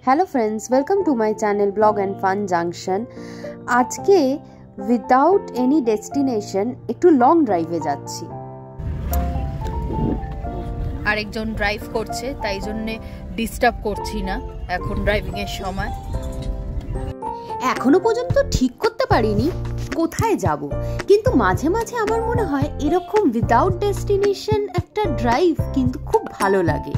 Hello friends, welcome to my channel blog and fun junction. आज के without any destination একটু long ড্রাইভে যাচ্ছি। আরেকজন ড্রাইভ করছে, তাই জন্য ডিস্টার্ব করছি না এখন ড্রাইভিং এর সময়। এখনো পর্যন্ত ঠিক করতে পারিনি কোথায় যাব, কিন্তু মাঝে মাঝে আমার মনে হয় এরকম উইদাউট ডেস্টিনেশন একটা ড্রাইভ কিন্তু খুব ভালো লাগে।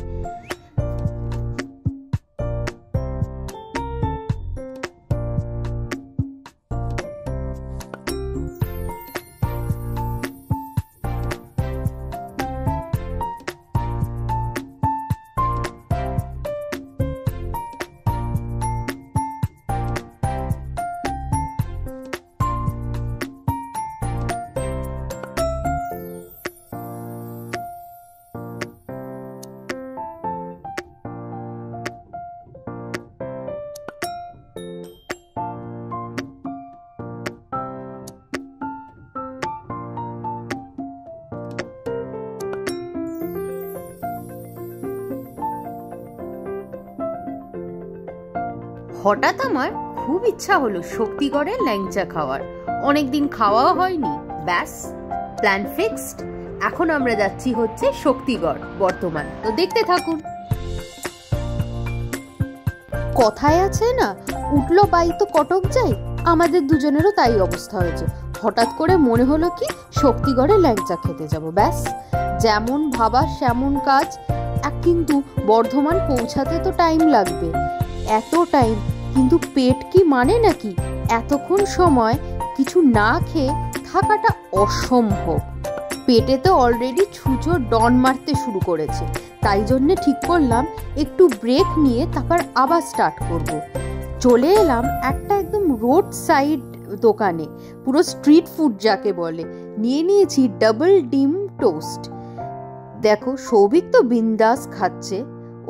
হঠাৎ আমার খুব ইচ্ছা হলো শক্তিগড়ের ল্যাংচা খাওয়ার। অনেকদিন খাওয়াও হয়নি, ব্যাস প্ল্যান ফিক্সড। এখন আমরা যাচ্ছি হচ্ছে শক্তিগড় বর্তমান। তো দেখতে থাকুন। কথায় আছে না, উঠলো পাই তো কটক যাই, আমাদের দুজনেরও তাই অবস্থা হয়েছে। হঠাৎ করে মনে হলো কি শক্তিগড়ে ল্যাংচা খেতে যাব, ব্যাস যেমন ভাবা সেমন কাজ। কিন্তু বর্ধমান পৌঁছাতে তো টাইম লাগবে, এত টাইম কিন্তু পেট কি মানে নাকি এতক্ষণ সময় কিছু না খেয়ে থাকাটা অসম্ভব। পেটে তো অলরেডি ছুঁচো ডন মারতে শুরু করেছে, তাই জন্যে ঠিক করলাম একটু ব্রেক নিয়ে তারপর আবার স্টার্ট করব। চলে এলাম একটা একদম রোড সাইড দোকানে, পুরো স্ট্রিট ফুড যাকে বলে। নিয়ে নিয়েছি ডাবল ডিম টোস্ট। দেখো সৌভিক তো বিন্দাস খাচ্ছে,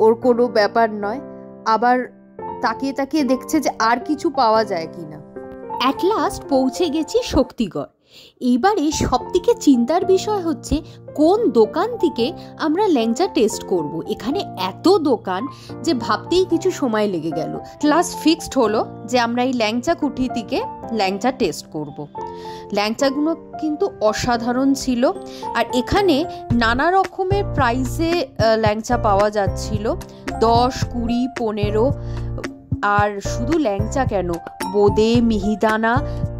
ওর কোনো ব্যাপার নয়। আবার তাকিয়ে তাকিয়ে দেখছে যে আর কিছু পাওয়া যায় কিনা। অ্যাট লাস্ট পৌঁছে গেছি শক্তিগড়। এইবারে সব থেকে চিন্তার বিষয় হচ্ছে কোন দোকান থেকে আমরা ল্যাংচা টেস্ট করব। এখানে এত দোকান যে ভাবতেই কিছু সময় লেগে গেল। লাস্ট ফিক্সড হলো যে আমরা এই ল্যাংচা কুঠি থেকে ল্যাংচা টেস্ট করব। ল্যাংচাগুলো কিন্তু অসাধারণ ছিল, আর এখানে নানা রকমের প্রাইসে ল্যাংচা পাওয়া যাচ্ছিল, 10, 20, 15। আর শুধু ল্যাংচা কেন, বোঁদে, মিহিদানা,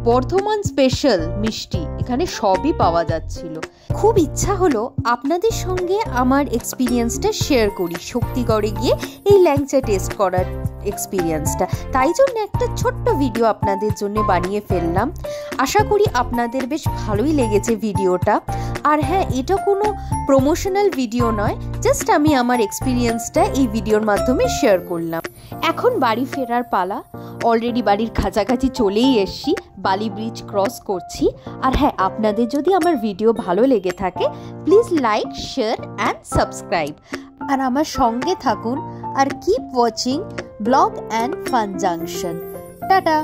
বর্ধমান স্পেশাল মিষ্টি এখানে সবই পাওয়া যাচ্ছিল। খুব ইচ্ছা হলো আপনাদের সঙ্গে আমার এক্সপিরিয়েন্সটা শেয়ার করি, শক্তিগড়ে গিয়ে এই ল্যাংচা টেস্ট করার এক্সপিরিয়েন্সটা। তাই জন্য একটা ছোট্ট ভিডিও আপনাদের জন্য বানিয়ে ফেললাম। আশা করি আপনাদের বেশ ভালোই লেগেছে ভিডিওটা। আর হ্যাঁ, এটা কোনো প্রমোশনাল ভিডিও নয়, জাস্ট আমি আমার এক্সপিরিয়েন্সটা এই ভিডিওর মাধ্যমে শেয়ার করলাম। এখন বাড়ি ফেরার পালা। অলরেডি বাড়ির কাছাকাছি চলেই এসছি, বালি ব্রিজ ক্রস করছি। আর হ্যাঁ, আপনাদের যদি আমার ভিডিও ভালো লেগে থাকে please like, share and subscribe. আর আমার সঙ্গে থাকুন আর keep watching blog and fun junction. Tata.